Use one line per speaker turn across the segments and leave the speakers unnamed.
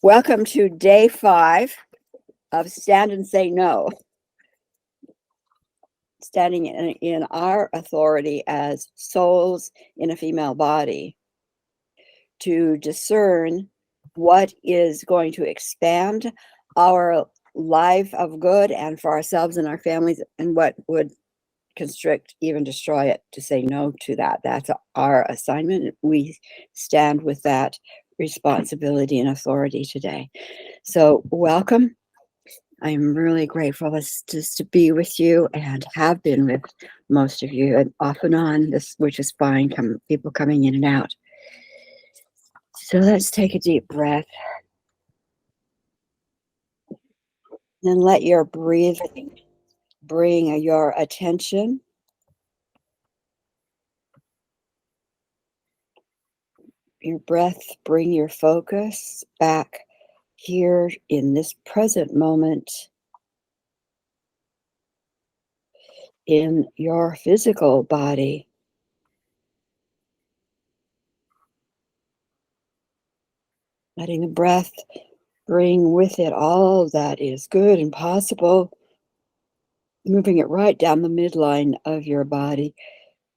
Welcome to day 5 of Stand and Say No. Standing in our authority as souls in a female body to discern what is going to expand our life of good and for ourselves and our families, and what would constrict, even destroy it, to say no to that. That's our assignment. We stand with that responsibility and authority today. So welcome. I'm really grateful just to be with you, and have been with most of you, and off and on, this, which is fine, people coming in and out. So let's take a deep breath. Then let your breathing bring your attention your breath, bring your focus back here in this present moment in your physical body. Letting the breath bring with it all that is good and possible, moving it right down the midline of your body,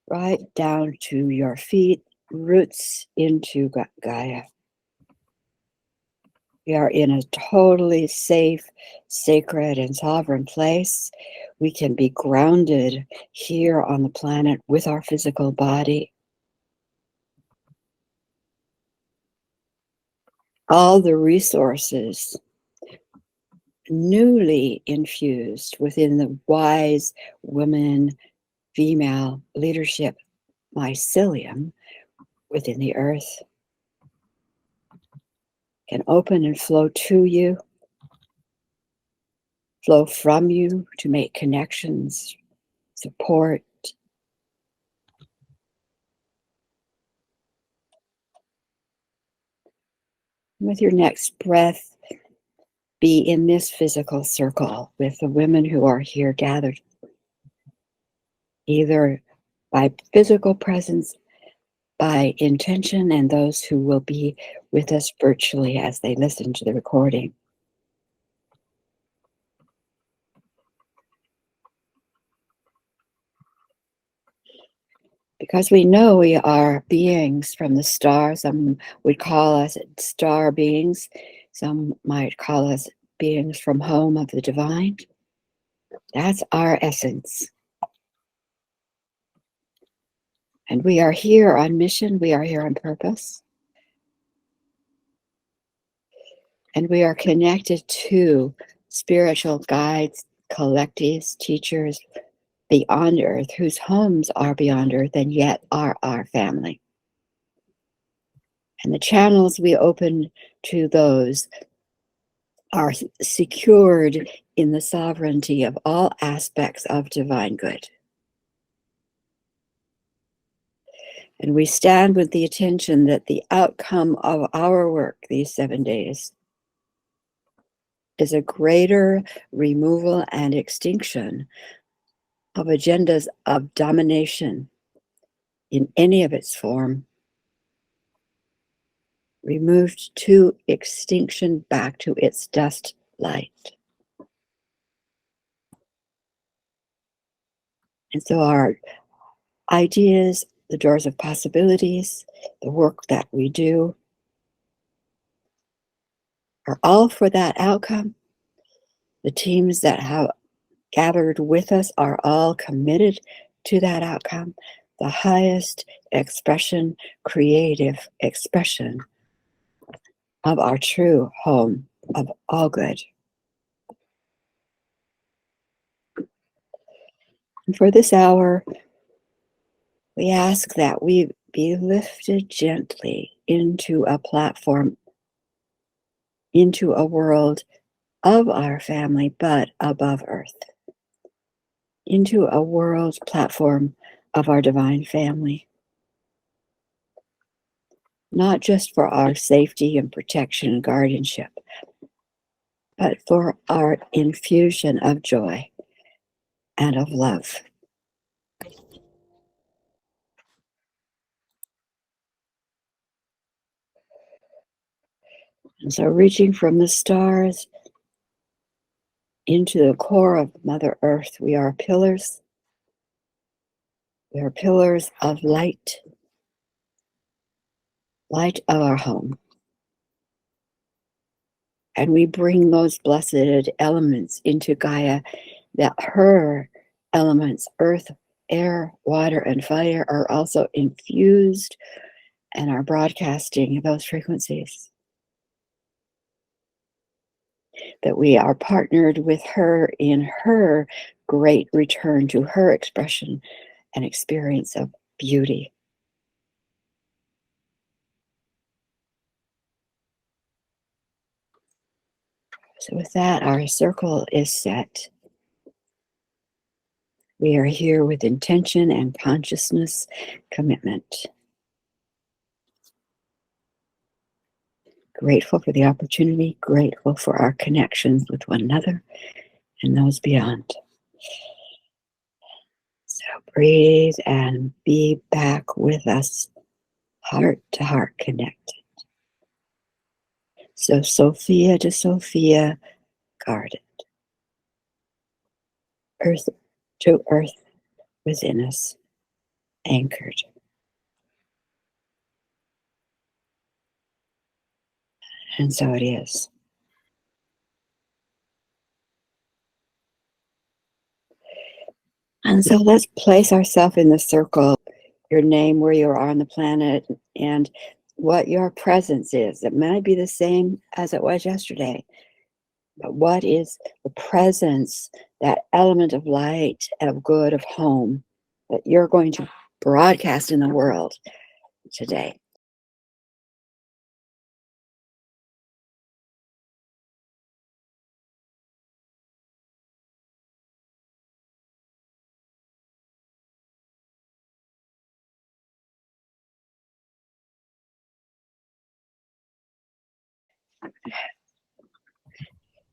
right down to your feet, roots into Gaia. We are in a totally safe, sacred, and sovereign place. We can be grounded here on the planet with our physical body. All the resources newly infused within the wise women, female leadership mycelium within the earth can open and flow to you, flow from you to make connections, support. With your next breath, be in this physical circle with the women who are here gathered, either by physical presence, by intention, and those who will be with us virtually as they listen to the recording. Because we know we are beings from the stars. Some would call us star beings. Some might call us beings from home of the divine. That's our essence. And we are here on mission. We are here on purpose. And we are connected to spiritual guides, collectives, teachers beyond Earth, whose homes are beyond Earth and yet are our family. And the channels we open to those are secured in the sovereignty of all aspects of divine good. And we stand with the attention that the outcome of our work these 7 days is a greater removal and extinction of agendas of domination in any of its form, removed to extinction back to its dust light. And so our ideas, the doors of possibilities, the work that we do are all for that outcome. The teams that have gathered with us are all committed to that outcome, the highest expression, creative expression of our true home of all good. And for this hour, we ask that we be lifted gently into a platform, into a world of our family, but above Earth, into a world platform of our divine family. Not just for our safety and protection and guardianship, but for our infusion of joy and of love. So reaching from the stars into the core of Mother Earth, we are pillars. We are pillars of light, light of our home. And we bring those blessed elements into Gaia, that her elements, earth, air, water, and fire, are also infused and are broadcasting those frequencies. That we are partnered with her in her great return to her expression and experience of beauty. So with that, our circle is set. We are here with intention and consciousness commitment. Grateful for the opportunity, grateful for our connections with one another and those beyond. So breathe and be back with us, heart to heart connected. So Sophia to Sophia, guarded. Earth to earth within us, anchored. And so it is. And so let's place ourselves in the circle, your name, where you are on the planet, and what your presence is. It might be the same as it was yesterday, but what is the presence, that element of light, of good, of home, that you're going to broadcast in the world today?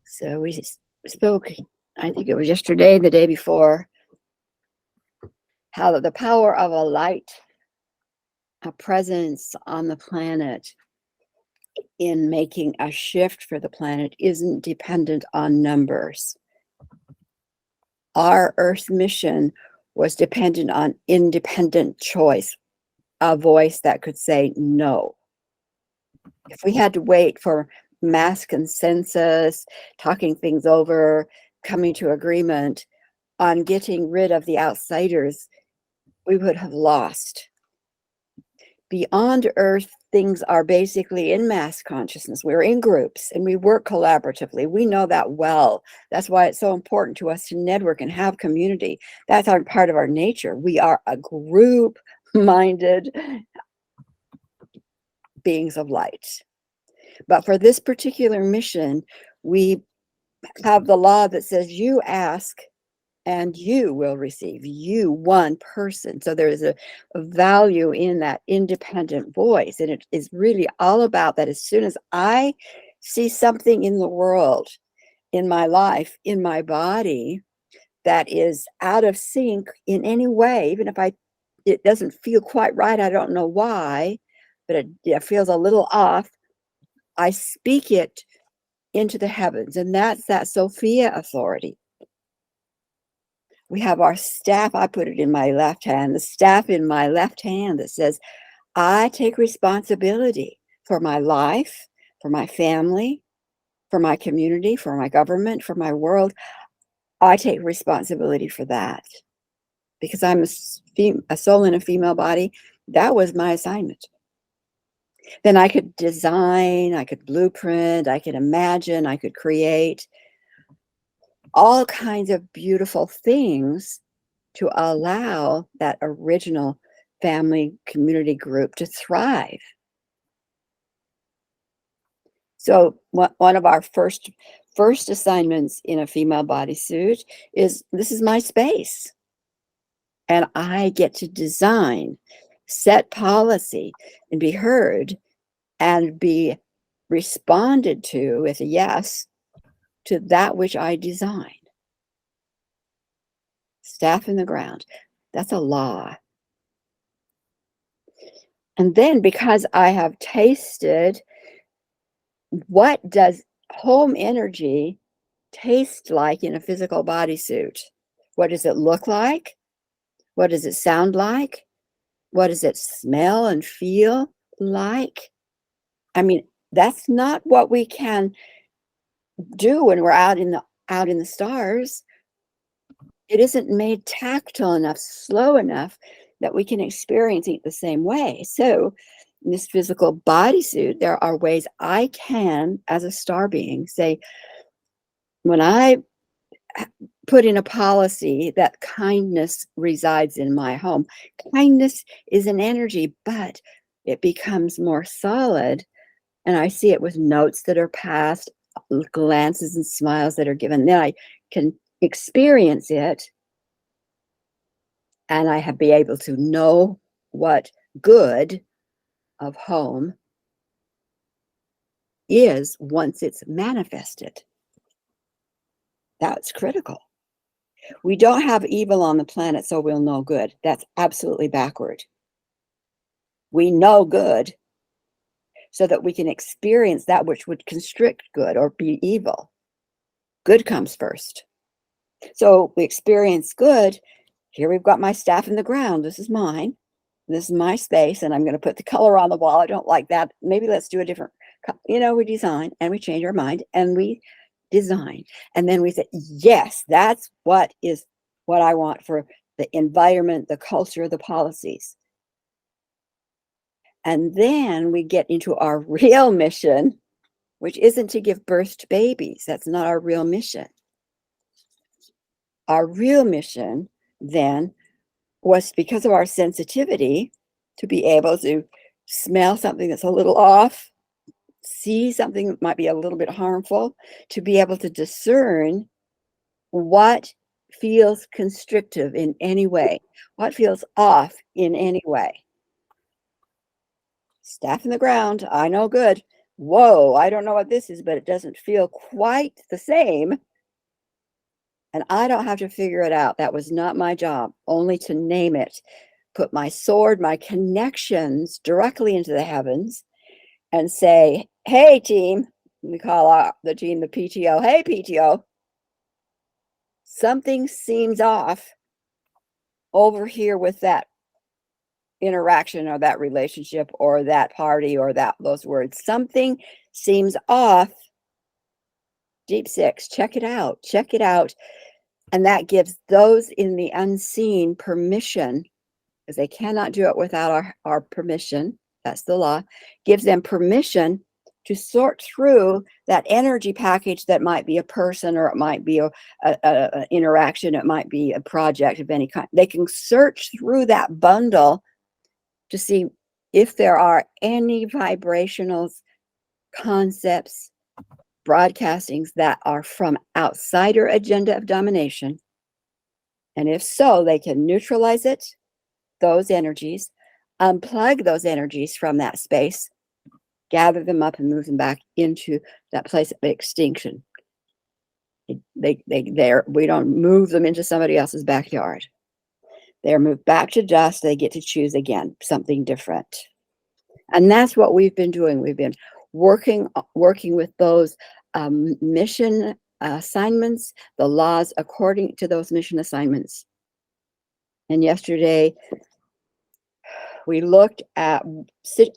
So we spoke, I think it was yesterday, the day before, how the power of a light, a presence on the planet in making a shift for the planet isn't dependent on numbers. Our Earth mission was dependent on independent choice, a voice that could say no. If we had to wait for mass consensus, talking things over, coming to agreement on getting rid of the outsiders, we would have lost. Beyond Earth, things are basically in mass consciousness. We're in groups and we work collaboratively. We know that well. That's why it's so important to us to network and have community. That's our part of our nature. We are a group-minded beings of light. But for this particular mission, we have the law that says you ask and you will receive, you, one person. So there is a value in that independent voice. And it is really all about that. As soon as I see something in the world, in my life, in my body, that is out of sync in any way, even if it doesn't feel quite right, I don't know why, but it feels a little off, I speak it into the heavens. And that's that Sophia authority. We have our staff. I put it in my left hand, the staff in my left hand that says, I take responsibility for my life, for my family, for my community, for my government, for my world. I take responsibility for that because I'm a soul in a female body. That was my assignment. Then I could design, I could blueprint, I could imagine, I could create all kinds of beautiful things to allow that original family community group to thrive. So one of our first assignments in a female bodysuit is, this is my space. And I get to design, set policy, and be heard and be responded to with a yes to that which I design. Staff in the ground. That's a law. And then because I have tasted what does home energy taste like in a physical bodysuit? What does it look like? What does it sound like? What does it smell and feel like? I mean, that's not what we can do when we're out in the stars. It isn't made tactile enough, slow enough that we can experience it the same way. So, in this physical bodysuit, there are ways I can, as a star being, say, when I put in a policy that kindness resides in my home, kindness is an energy, but it becomes more solid. And I see it with notes that are passed, glances and smiles that are given. Then I can experience it, and I have be able to know what good of home is once it's manifested. That's critical. We don't have evil on the planet, so we'll know good. That's absolutely backward. We know good so that we can experience that which would constrict good or be evil. Good comes first. So we experience good. Here we've got my staff in the ground. This is mine. This is my space, and I'm going to put the color on the wall. I don't like that. Maybe let's do a different, we design and we change our mind and we design. And then we say, yes, that's what I want for the environment, the culture, the policies. And then we get into our real mission, which isn't to give birth to babies. That's not our real mission. Our real mission then was, because of our sensitivity, to be able to smell something that's a little off, see something that might be a little bit harmful, to be able to discern what feels constrictive in any way, what feels off in any way. Staff in the ground, I know good. Whoa, I don't know what this is, but it doesn't feel quite the same. And I don't have to figure it out. That was not my job, only to name it, put my sword, my connections directly into the heavens and say, hey, team, we call the team the PTO. Hey, PTO, something seems off over here with that interaction or that relationship or that party or those words. Something seems off. Deep Six, check it out. Check it out. And that gives those in the unseen permission, because they cannot do it without our permission. That's the law. Gives them permission to sort through that energy package that might be a person, or it might be a interaction. It might be a project of any kind. They can search through that bundle to see if there are any vibrational concepts, broadcastings that are from outsider agenda of domination. And if so, they can neutralize it, those energies, unplug those energies from that space, gather them up and move them back into that place of extinction. We don't move them into somebody else's backyard. They're moved back to dust. They get to choose again, something different. And that's what we've been doing. We've been working with those mission assignments, the laws according to those mission assignments. And yesterday, we looked at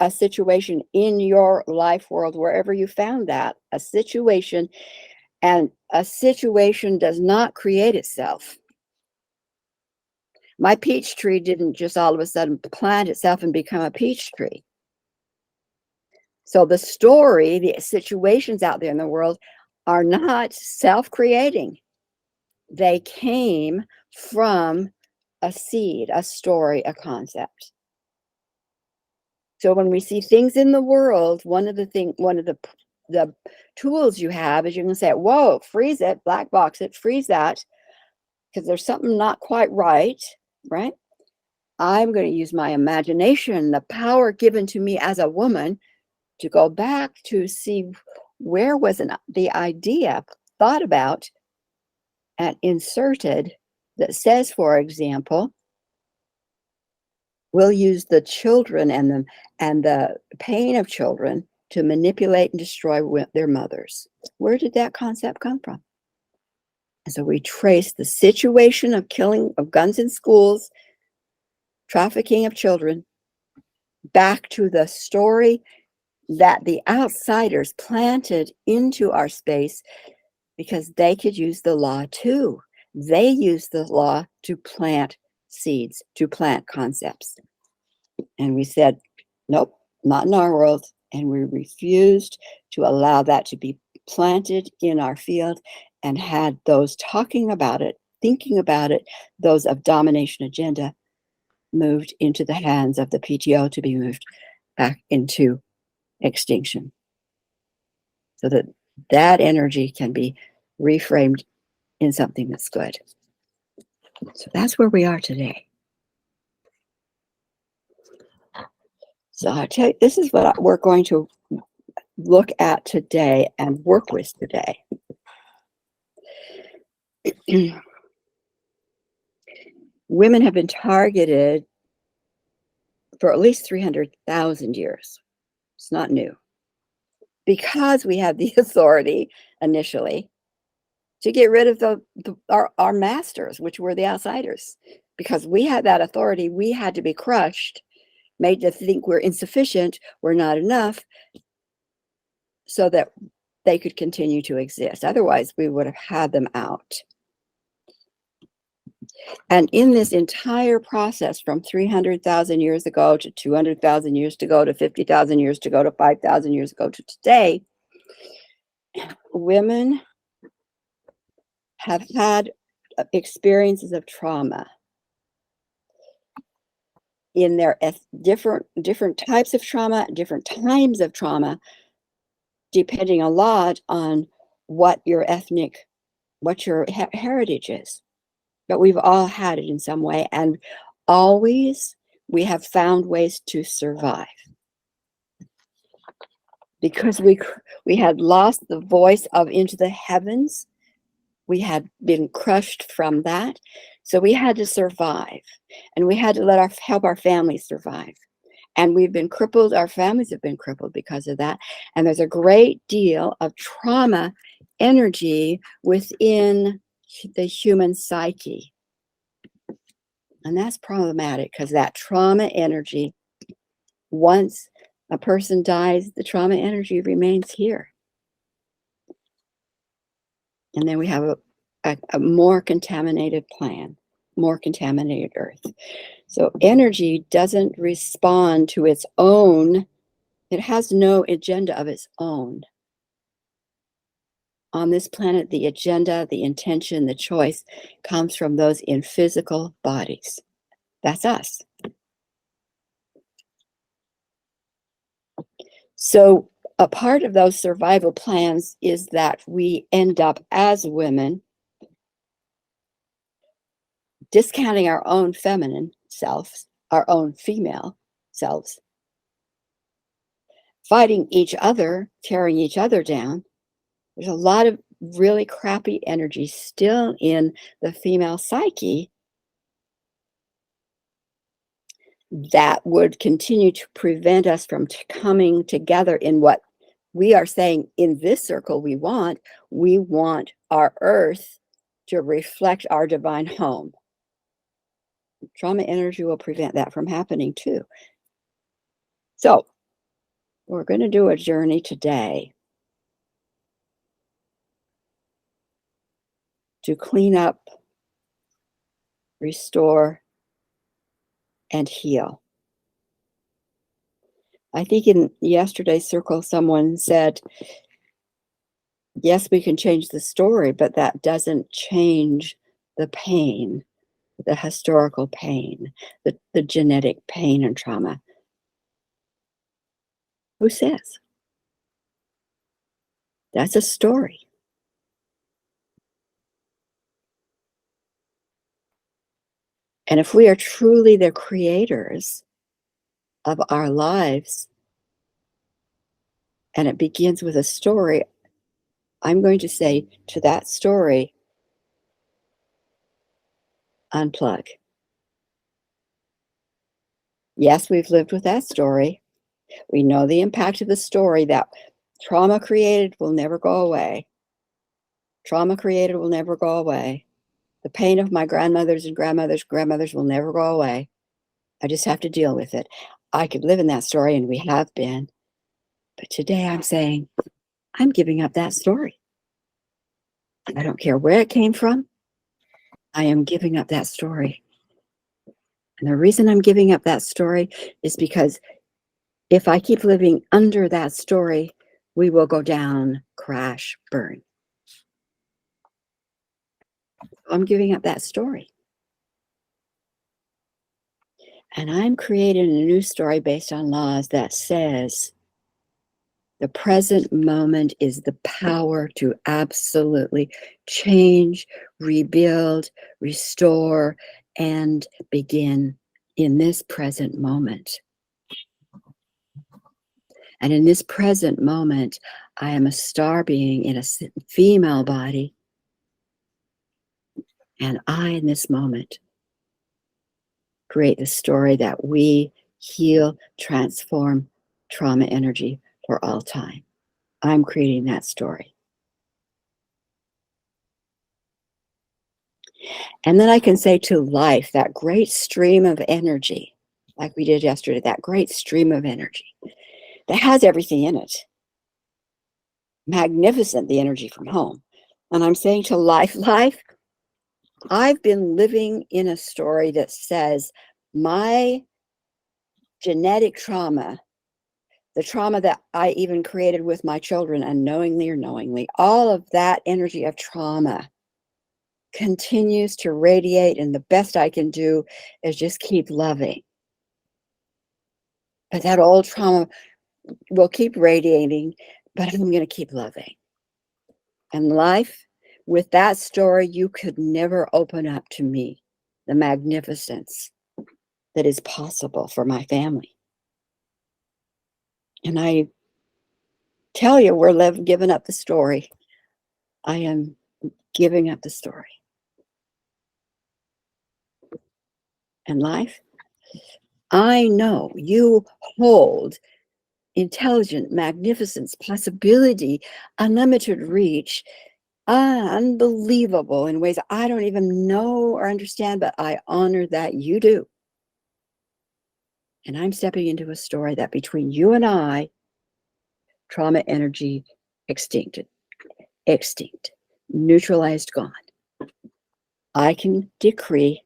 a situation in your life world, wherever you found that, a situation, and a situation does not create itself. My peach tree didn't just all of a sudden plant itself and become a peach tree. So the story, the situations out there in the world are not self-creating. They came from a seed, a story, a concept. So when we see things in the world, one of the tools you have is you can say, whoa, freeze it, black box it, freeze that, because there's something not quite right? I'm going to use my imagination, the power given to me as a woman, to go back to see where was the idea thought about and inserted that says, for example, we'll use the children and the pain of children to manipulate and destroy their mothers. Where did that concept come from? And so we trace the situation of killing of guns in schools, trafficking of children, back to the story that the outsiders planted into our space because they could use the law too. They used the law to plant seeds, to plant concepts. And we said, nope, not in our world. And we refused to allow that to be planted in our field, and had those talking about it, thinking about it, those of domination agenda, moved into the hands of the PTO to be moved back into extinction, so that that energy can be reframed in something that's good. So that's where we are today. So I tell you, this is what we're going to look at today and work with today. Women have been targeted for at least 300,000 years. It's not new. Because we had the authority initially to get rid of our masters, which were the outsiders. Because we had that authority, we had to be crushed, made to think we're insufficient, we're not enough, so that they could continue to exist. Otherwise, we would have had them out. And in this entire process, from 300,000 years ago to 200,000 years ago to 50,000 years ago to 5,000 years ago to today, women have had experiences of trauma in their different types of trauma, different times of trauma, depending a lot on what your heritage is. But we've all had it in some way, and always we have found ways to survive. Because we had lost the voice of into the heavens, we had been crushed from that, so we had to survive, and we had to help our families survive. And we've been crippled, our families have been crippled because of that, and there's a great deal of trauma energy within the human psyche. And that's problematic, because that trauma energy, once a person dies, the trauma energy remains here. And then we have a more contaminated plan, more contaminated earth. So energy doesn't respond to its own, it has no agenda of its own. On this planet, the agenda, the intention, the choice comes from those in physical bodies. That's us. So a part of those survival plans is that we end up as women discounting our own feminine selves, our own female selves, fighting each other, tearing each other down. There's a lot of really crappy energy still in the female psyche that would continue to prevent us from coming together in what we are saying in this circle we want. We want our earth to reflect our divine home. Trauma energy will prevent that from happening too. So we're going to do a journey today to clean up, restore, and heal. I think in yesterday's circle, someone said, yes, we can change the story, but that doesn't change the pain, the historical pain, the genetic pain and trauma. Who says? That's a story. And if we are truly the creators of our lives, and it begins with a story, I'm going to say to that story, unplug. Yes, we've lived with that story. We know the impact of the story that trauma created will never go away. Trauma created will never go away. The pain of my grandmothers and grandmothers will never go away. I just have to deal with it. I could live in that story, and we have been. But today I'm saying, I'm giving up that story. I don't care where it came from. I am giving up that story. And the reason I'm giving up that story is because if I keep living under that story, we will go down, crash, burn. I'm giving up that story. And I'm creating a new story based on laws that says the present moment is the power to absolutely change, rebuild, restore, and begin in this present moment. And in this present moment, I am a star being in a female body. And I, in this moment, create the story that we heal, transform trauma energy for all time. I'm creating that story. And then I can say to life, that great stream of energy, like we did yesterday, that great stream of energy that has everything in it. Magnificent, the energy from home. And I'm saying to life, I've been living in a story that says my genetic trauma, the trauma that I even created with my children, unknowingly or knowingly, all of that energy of trauma continues to radiate, and the best I can do is just keep loving. But that old trauma will keep radiating, but I'm going to keep loving. And life, with that story, you could never open up to me the magnificence that is possible for my family. And I tell you, we're giving up the story. I am giving up the story. And life, I know you hold intelligent, magnificence, possibility, unlimited reach, unbelievable in ways I don't even know or understand, but I honor that you do. And I'm stepping into a story that between you and I, trauma energy extinct, neutralized, gone. I can decree,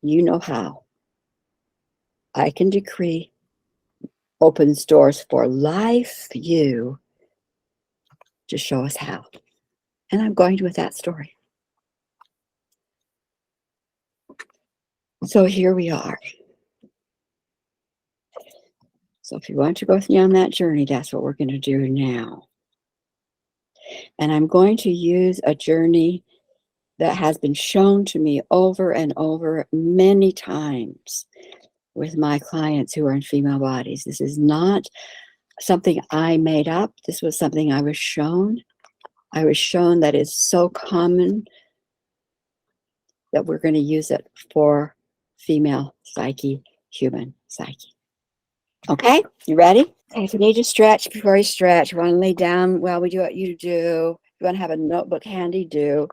you know how. I can decree opens doors for life, you, to show us how. And I'm going with that story. So here we are. So if you want to go with me on that journey, that's what we're going to do now. And I'm going to use a journey that has been shown to me over and over many times with my clients who are in female bodies. This is not something I made up. This was something I was shown. I was shown that is so common that we're going to use it for female psyche, human psyche. Okay, you ready? Okay, if you need to stretch before you stretch, you want to lay down while we do what you do. If you want to have a notebook handy, do.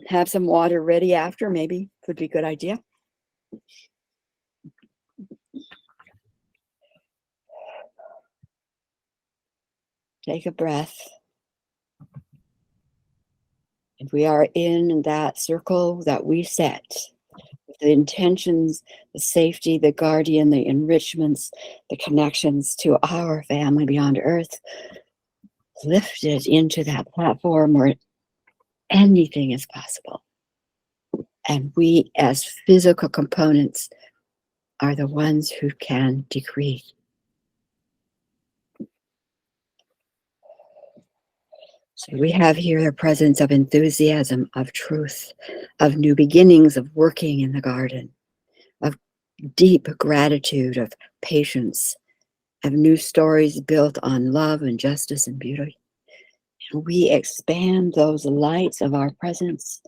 Have some water ready after, maybe would be a good idea. Take a breath. If we are in that circle that we set, the intentions, the safety, the guardian, the enrichments, the connections to our family beyond earth, lifted into that platform where anything is possible. And we, as physical components, are the ones who can decree. So we have here the presence of enthusiasm, of truth, of new beginnings, of working in the garden, of deep gratitude, of patience, of new stories built on love and justice and beauty. And we expand those lights of our presence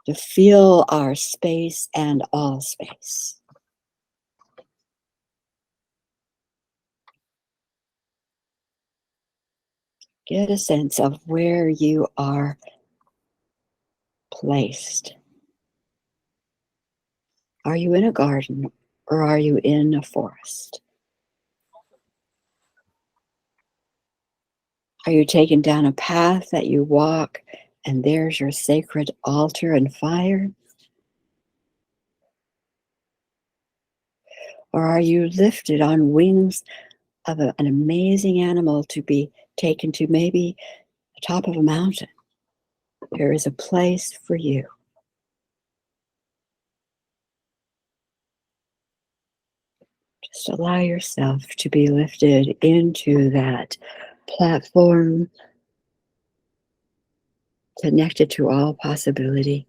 to fill our space and all space. Get a sense of where you are placed. Are you in a garden or are you in a forest? Are you taken down a path that you walk and there's your sacred altar and fire? Or are you lifted on wings of an amazing animal to be taken to maybe the top of a mountain? There is a place for you. Just allow yourself to be lifted into that platform connected to all possibility,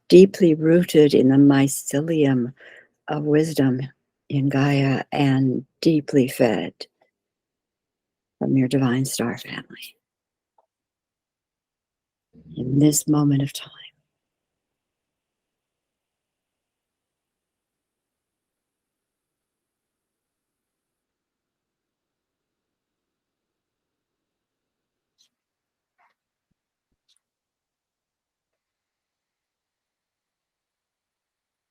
deeply rooted in the mycelium of wisdom in Gaia and deeply fed from your divine star family in this moment of time.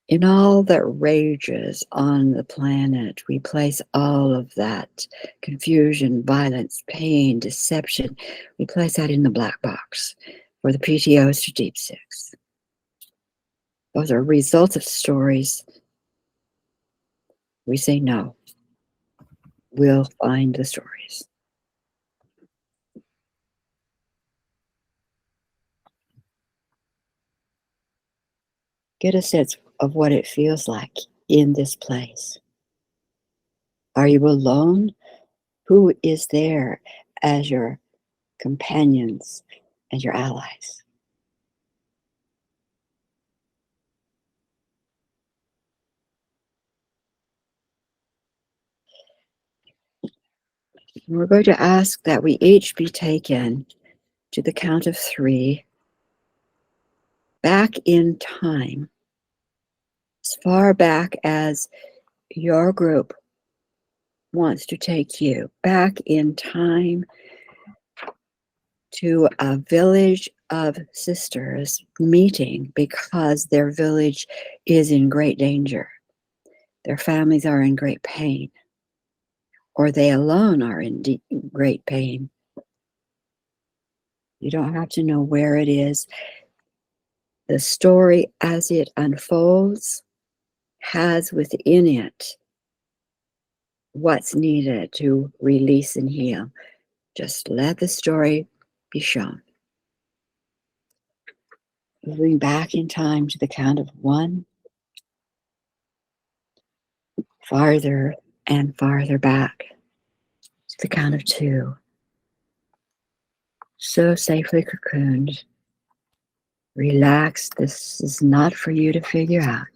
In all that rages on the planet, we place all of that confusion, violence, pain, deception, we place that in the black box for the PTOs to Deep Six. Those are results of stories. We say no. We'll find the stories. Get a sense of what it feels like in this place. Are you alone? Who is there as your companions and your allies? And we're going to ask that we each be taken to the count of 3 back in time, as far back as your group wants to take you, back in time to a village of sisters meeting because their village is in great danger. Their families are in great pain, or they alone are in great pain. You don't have to know where it is. The story as it unfolds has within it what's needed to release and heal. Just let the story be shown. Moving back in time to the count of 1, farther and farther back to the count of 2. So safely cocooned. Relax. This is not for you to figure out.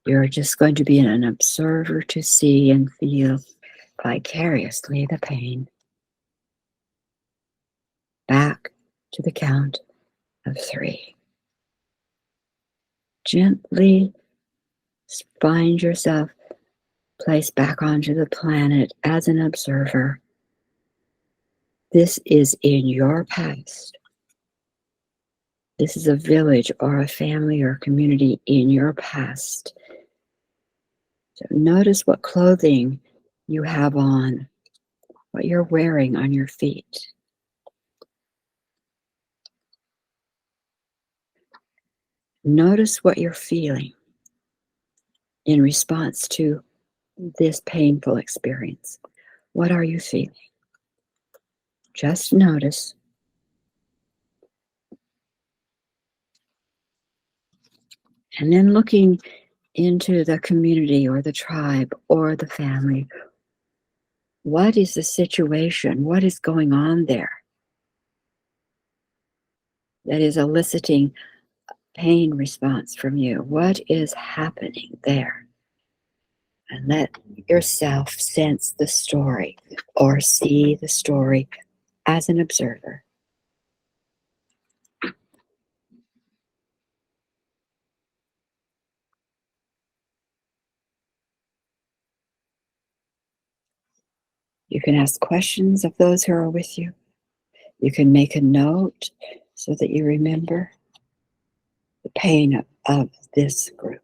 You're just going to be an observer to see and feel vicariously the pain. Back to the count of 3. Gently find yourself placed back onto the planet as an observer. This is in your past. This is a village or a family or community in your past. So notice what clothing you have on, what you're wearing on your feet. Notice what you're feeling in response to this painful experience. What are you feeling? Just notice. And then looking into the community or the tribe or the family. What is the situation? What is going on there that is eliciting pain response from you? What is happening there? And let yourself sense the story or see the story as an observer. You can ask questions of those who are with you. You can make a note so that you remember the pain of this group.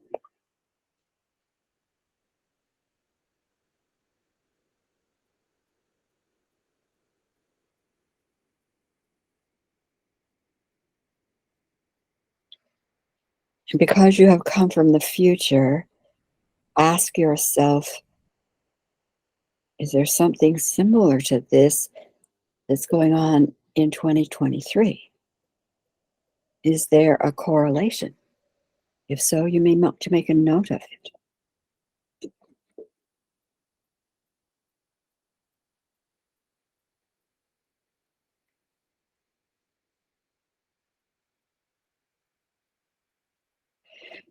And because you have come from the future, ask yourself, is there something similar to this that's going on in 2023? Is there a correlation? If so, you may want to make a note of it.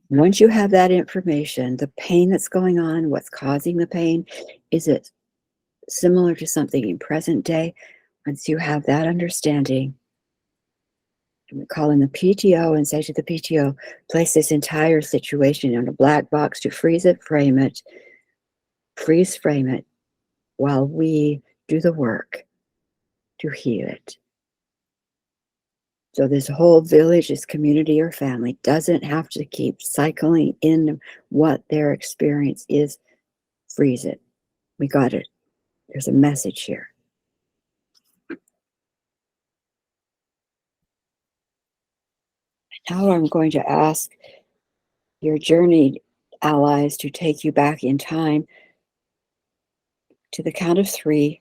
Once you have that information, the pain that's going on, what's causing the pain, is it similar to something in present day? Once you have that understanding, we call in the PTO and say to the PTO, place this entire situation in a black box to freeze frame it while we do the work to heal it. So this whole village, this community or family doesn't have to keep cycling in what their experience is. Freeze it. We got it. There's a message here. Now I'm going to ask your journeyed allies to take you back in time to the count of 3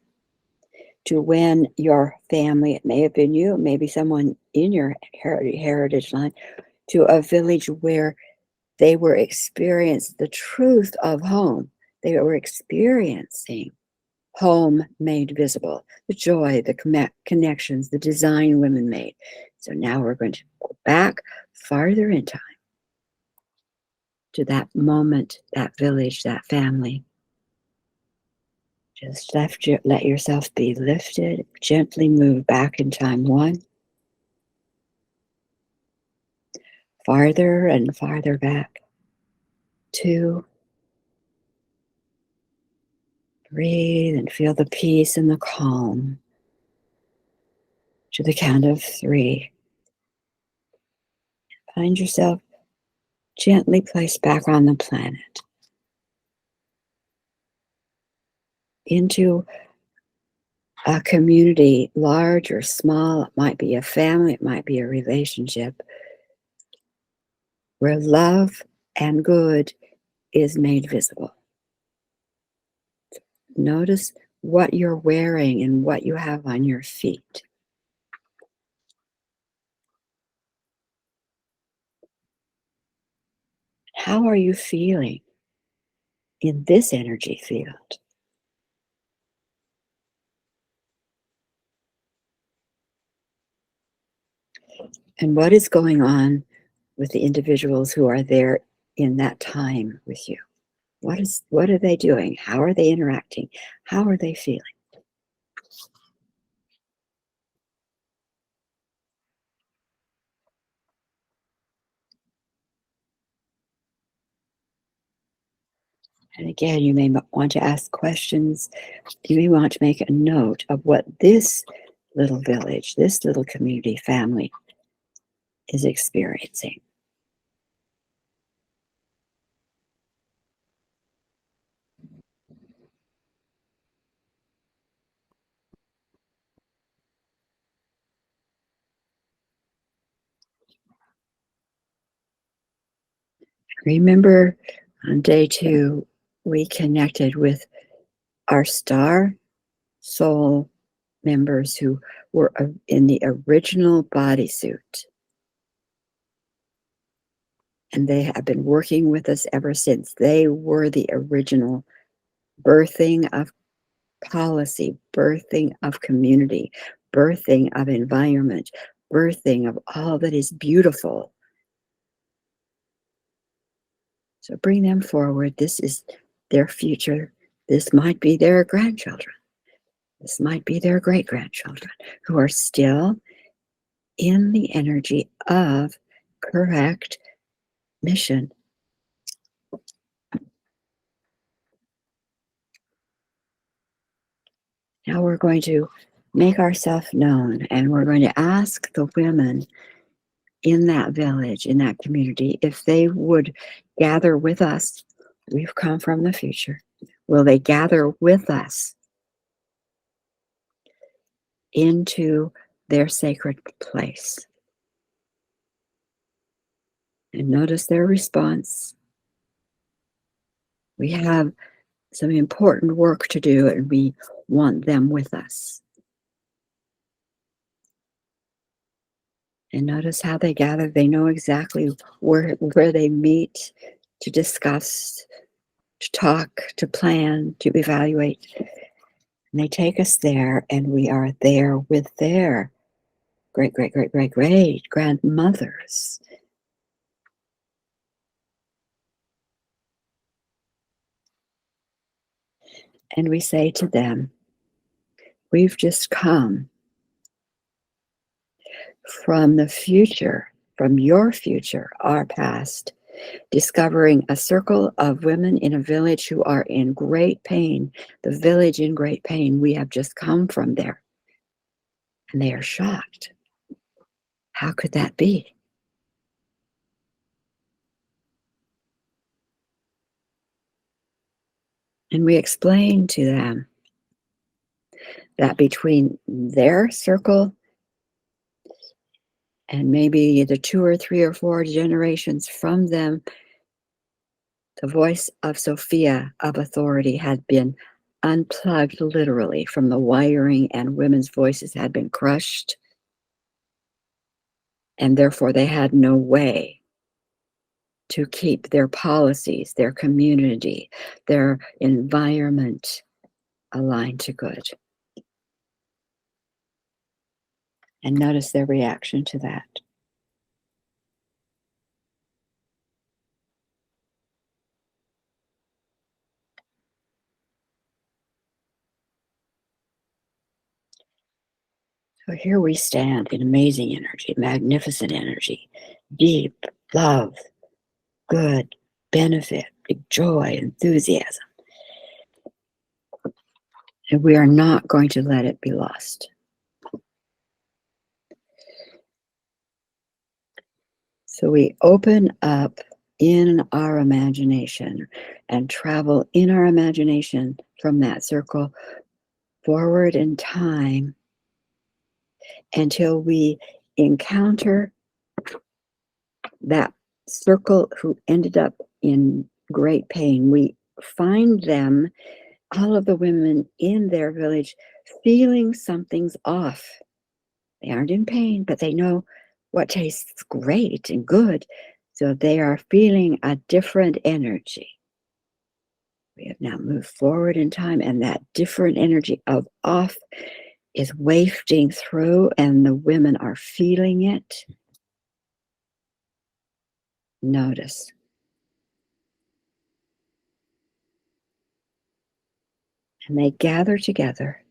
to when your family, it may have been you, maybe someone in your heritage line, to a village where they were experiencing the truth of home. They were experiencing home made visible, the joy, the connections, the design women made. So now we're going to go back farther in time to that moment, that village, that family. Just let yourself be lifted, gently move back in time 1, farther and farther back 2. Breathe and feel the peace and the calm to the count of 3. Find yourself gently placed back on the planet into a community, large or small. It might be a family, it might be a relationship where love and good is made visible. Notice what you're wearing and what you have on your feet. How are you feeling in this energy field? And what is going on with the individuals who are there in that time with you? What are they doing? How are they interacting? How are they feeling? And again, you may want to ask questions. You may want to make a note of what this little village, this little community family is experiencing. Remember, on day 2, we connected with our star soul members who were in the original bodysuit. And they have been working with us ever since. They were the original birthing of policy, birthing of community, birthing of environment, birthing of all that is beautiful. So bring them forward. This is their future. This might be their grandchildren. This might be their great grandchildren who are still in the energy of correct mission. Now we're going to make ourselves known, and we're going to ask the women in that village, in that community, if they would gather with us. We've come from the future. Will they gather with us into their sacred place? And notice their response. We have some important work to do, and we want them with us. And notice how they gather. They know exactly where they meet to discuss, to talk, to plan, to evaluate. And they take us there, and we are there with their great, great, great, great, great grandmothers. And we say to them, we've just come from the future, from your future, our past, discovering a circle of women in a village who are in great pain, the village in great pain. We have just come from there. And they are shocked. How could that be? And we explain to them that between their circle and maybe the 2 or 3 or 4 generations from them, the voice of Sophia, of authority, had been unplugged literally from the wiring, and women's voices had been crushed. And therefore, they had no way to keep their policies, their community, their environment aligned to good. And notice their reaction to that. So here we stand in amazing energy, magnificent energy, deep love, good, benefit, big joy, enthusiasm. And we are not going to let it be lost. So we open up in our imagination and travel in our imagination from that circle forward in time until we encounter that circle who ended up in great pain. We find them, all of the women in their village, feeling something's off. They aren't in pain, but they know what tastes great and good. So they are feeling a different energy. We have now moved forward in time, and that different energy of off is wafting through, and the women are feeling it. Notice. And they gather together,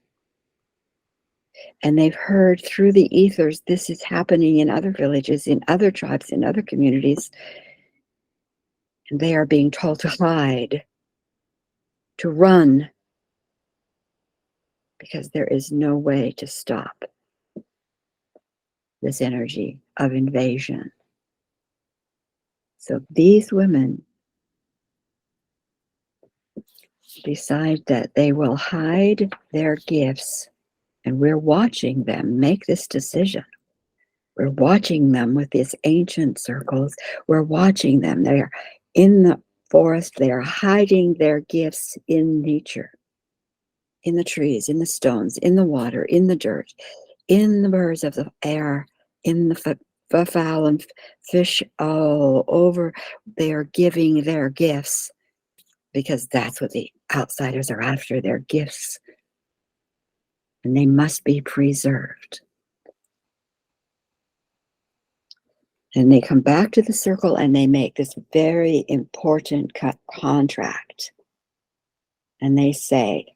and they've heard through the ethers this is happening in other villages, in other tribes, in other communities. And they are being told to hide, to run, because there is no way to stop this energy of invasion. So these women decide that they will hide their gifts, and we're watching them make this decision. We're watching them with these ancient circles. We're watching them. They are in the forest. They are hiding their gifts in nature, in the trees, in the stones, in the water, in the dirt, in the birds of the air, in the fowl and fish all over. They are giving their gifts because that's what the outsiders are after, their gifts. And they must be preserved. And they come back to the circle and they make this very important contract. And they say,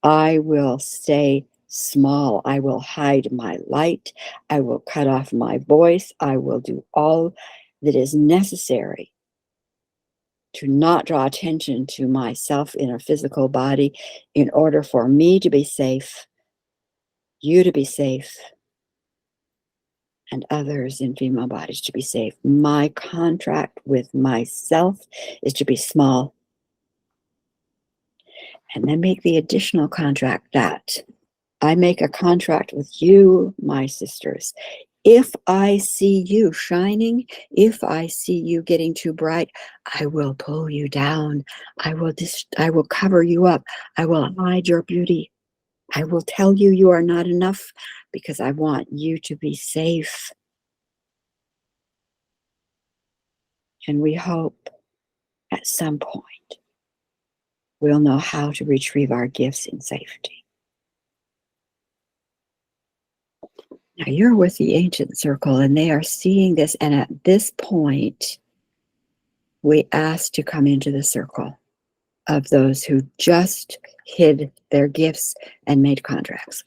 I will stay small. I will hide my light. I will cut off my voice. I will do all that is necessary to not draw attention to myself in a physical body in order for me to be safe, you to be safe, and others in female bodies to be safe. My contract with myself is to be small, and then make the additional contract that I make a contract with you, my sisters. If I see you shining, if I see you getting too bright, I will pull you down. I will cover you up. I will hide your beauty. I will tell you you are not enough because I want you to be safe. And we hope at some point we'll know how to retrieve our gifts in safety. Now you're with the ancient circle and they are seeing this. And at this point, we ask to come into the circle of those who just hid their gifts and made contracts.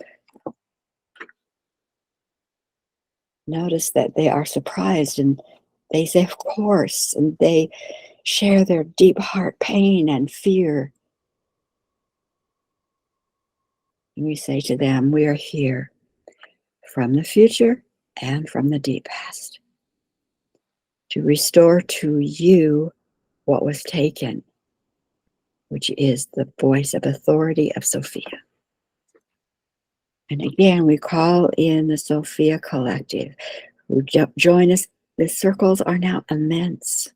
Notice that they are surprised and they say, of course, and they share their deep heart pain and fear. And we say to them, we are here from the future and from the deep past to restore to you what was taken, which is the voice of authority of Sophia. And again, we call in the Sophia Collective who join us. The circles are now immense.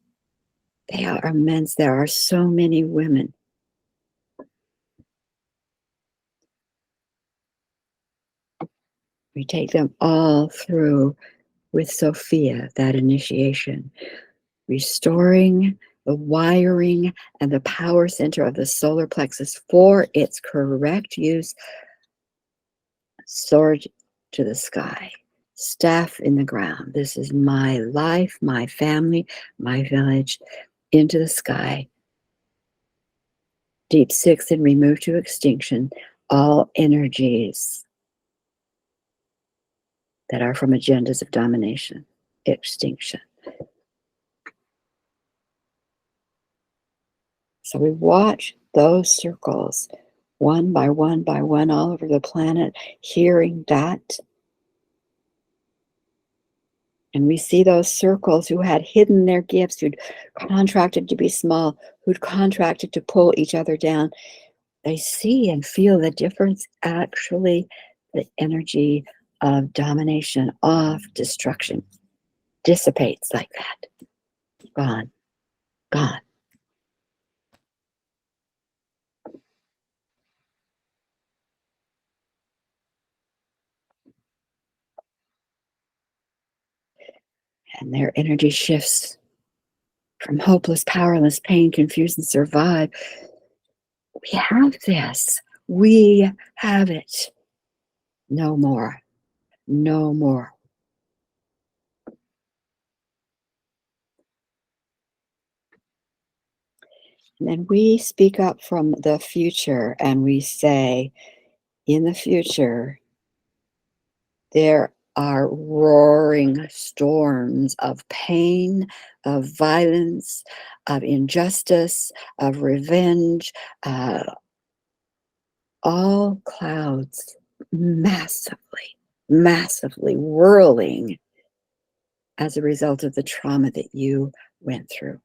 They are immense. There are so many women. We take them all through with Sophia, that initiation, restoring the wiring and the power center of the solar plexus for its correct use. Sword to the sky, staff in the ground. This is my life, my family, my village, into the sky. Deep six and remove to extinction all energies that are from agendas of domination, extinction. So we watch those circles one by one by one all over the planet, hearing that. And we see those circles who had hidden their gifts, who'd contracted to be small, who'd contracted to pull each other down. They see and feel the difference. Actually, the energy of domination, of destruction, dissipates like that. Gone, gone. And their energy shifts from hopeless, powerless, pain, confused, and survive. We have this. We have it. No more. No more. And then we speak up from the future and we say, in the future, there are roaring storms of pain, of violence, of injustice, of revenge, all clouds massively, massively whirling as a result of the trauma that you went through.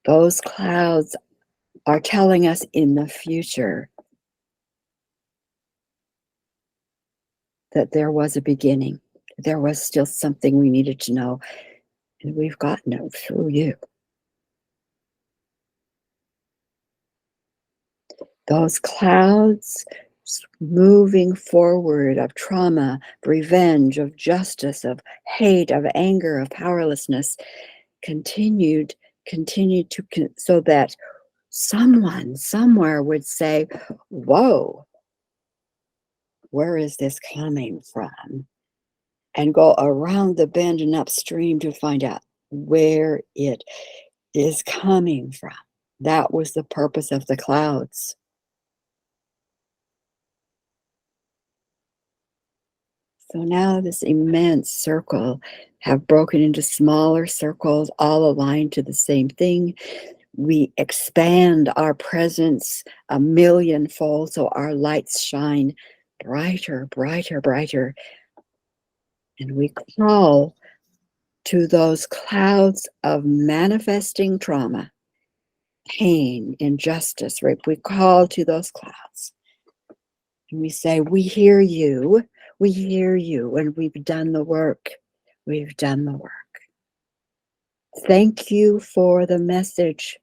Those clouds are telling us in the future that there was a beginning. There was still something we needed to know, and we've gotten it through you. Those clouds moving forward of trauma, of revenge, of justice, of hate, of anger, of powerlessness, continued to, so that someone somewhere would say, whoa, where is this coming from? And go around the bend and upstream to find out where it is coming from. That was the purpose of the clouds. So now this immense circle have broken into smaller circles, all aligned to the same thing. We expand our presence a millionfold so our lights shine brighter, brighter, brighter. And we call to those clouds of manifesting trauma, pain, injustice, rape. We call to those clouds. And we say, we hear you, and we've done the work. We've done the work. Thank you for the message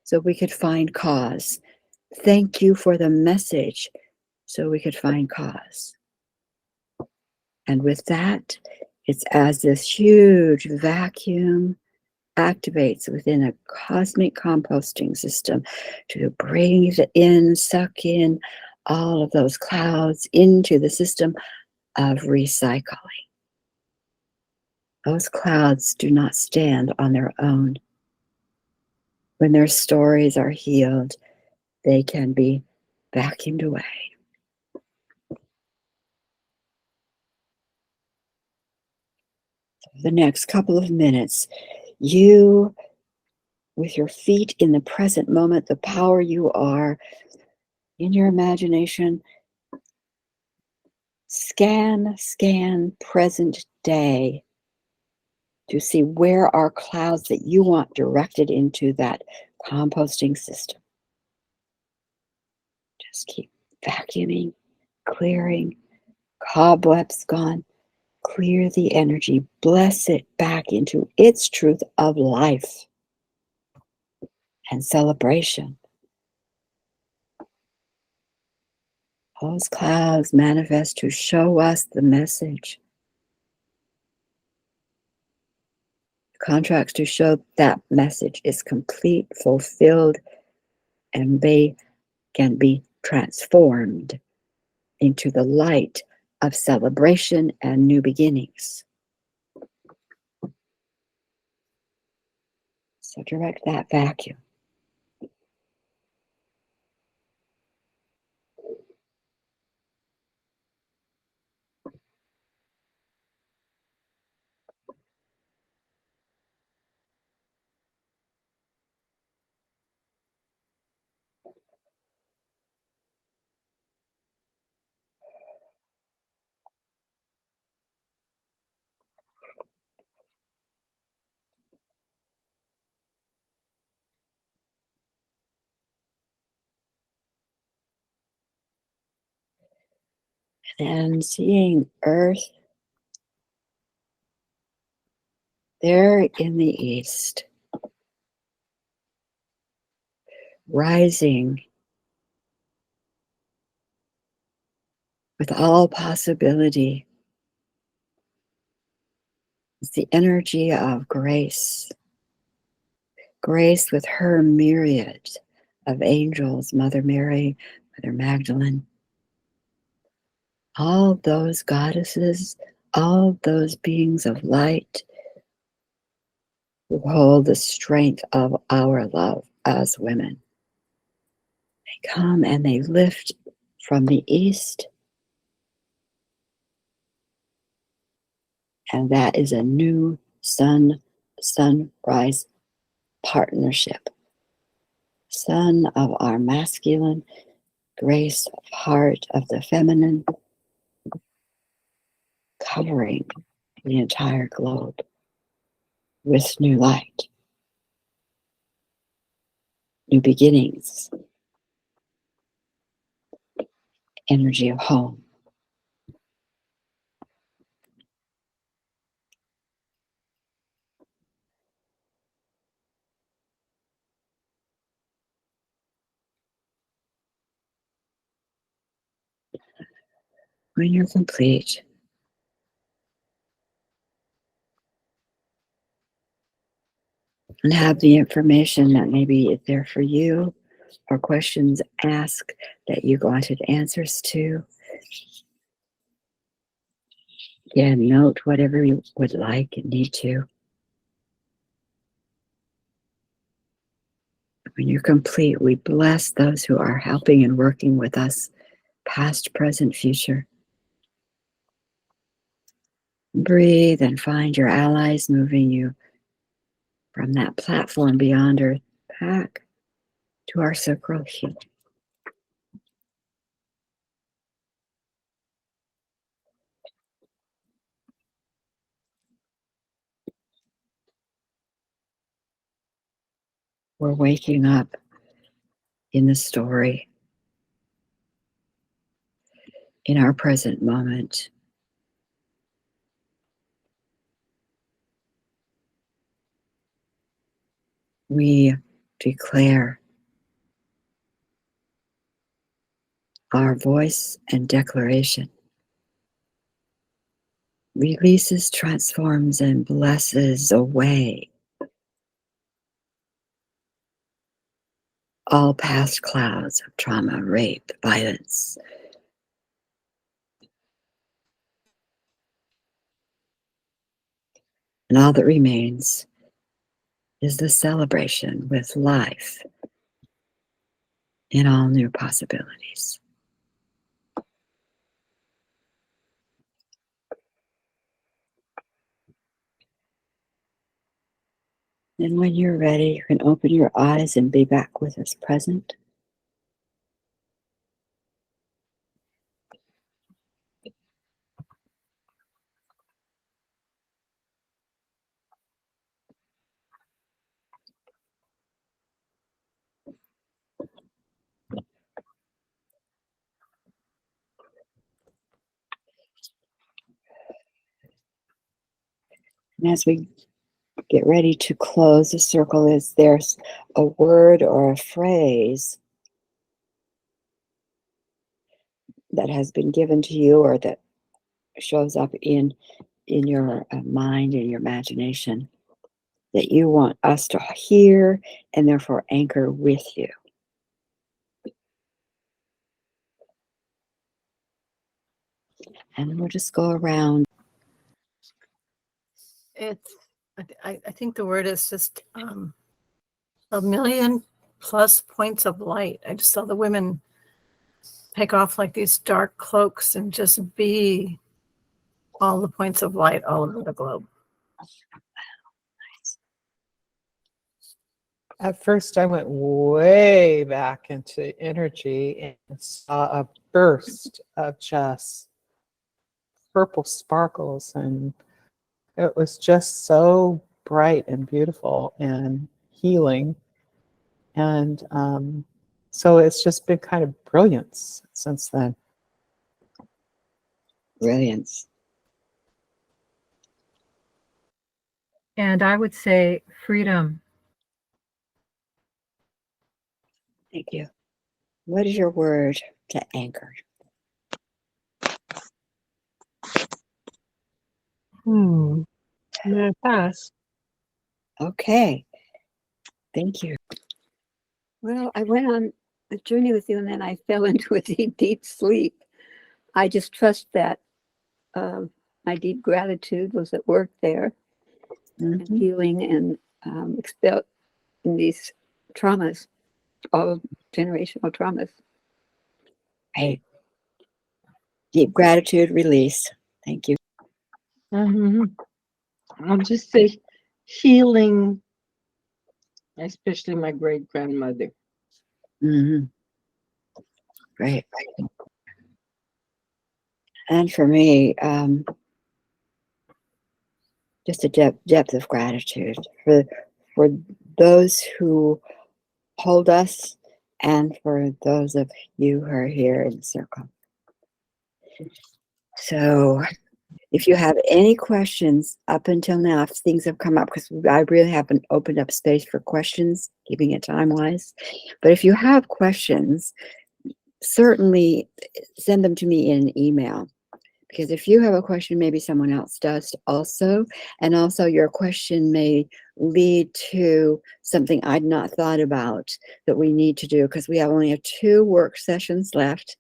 so we could find cause. Thank you for the message so we could find cause. And with that, it's as this huge vacuum activates within a cosmic composting system to breathe in, suck in all of those clouds into the system of recycling. Those clouds do not stand on their own. When their stories are healed, they can be vacuumed away. For the next couple of minutes, you, with your feet in the present moment, the power you are, in your imagination, scan present day to see where are clouds that you want directed into that composting system. Just keep vacuuming, clearing, cobwebs gone. Clear the energy, bless it back into its truth of life and celebration. Those clouds manifest to show us the message. Contracts to show that message is complete, fulfilled, and they can be transformed into the light of celebration and new beginnings. So direct that vacuum. And seeing Earth there in the east, rising with all possibility. It's the energy of grace. Grace with her myriad of angels, Mother Mary, Mother Magdalene, all those goddesses, all those beings of light who hold the strength of our love as women. They come and they lift from the east, and that is a new sunrise partnership. Sun of our masculine, grace of heart of the feminine, covering the entire globe with new light, new beginnings, energy of home. When you're complete, and have the information that maybe is there for you, or questions asked that you wanted answers to. Again, note whatever you would like and need to. When you're complete, we bless those who are helping and working with us, past, present, future. Breathe and find your allies moving you from that platform beyond Earth back to our circle here. We're waking up in the story, in our present moment. We declare our voice and declaration releases, transforms, and blesses away all past clouds of trauma, rape, violence. And all that remains is the celebration with life in all new possibilities. And when you're ready, you can open your eyes and be back with us present. And as we get ready to close the circle, is there's a word or a phrase that has been given to you or that shows up in your mind, in your imagination, that you want us to hear and therefore anchor with you. And we'll just go around.
I think the word is just a million plus points of light. I just saw the women take off like these dark cloaks and just be all the points of light all over the globe.
At first, I went way back into energy and saw a burst of just purple sparkles, and it was just so bright and beautiful and healing. And so it's just been kind of brilliance since then.
Brilliance.
And I would say freedom.
Thank you. What is your word to anchor?
May I pass?
Okay. Thank you. Well, I went on a journey with you and then I fell into a deep, deep sleep. I just trust that my deep gratitude was at work there, and healing and expelling these traumas, all generational traumas. Hey, deep gratitude, release. Thank you.
I'll just say healing, especially my great grandmother.
Great. And for me, just a depth of gratitude for those who hold us and for those of you who are here in the circle. So if you have any questions up until now, if things have come up, because I really haven't opened up space for questions, keeping it time-wise. But if you have questions, certainly send them to me in an email. Because if you have a question, maybe someone else does also. And also your question may lead to something I'd not thought about that we need to do, because we only have 2 work sessions left.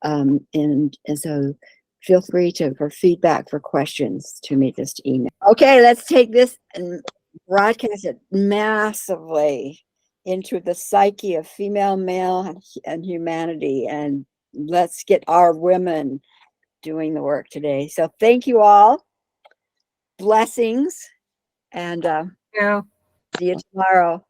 And so feel free for feedback, for questions, to me, just email. Okay, let's take this and broadcast it massively into the psyche of female, male, and humanity. And let's get our women doing the work today. So thank you all. blessings, and
Yeah.
see you tomorrow.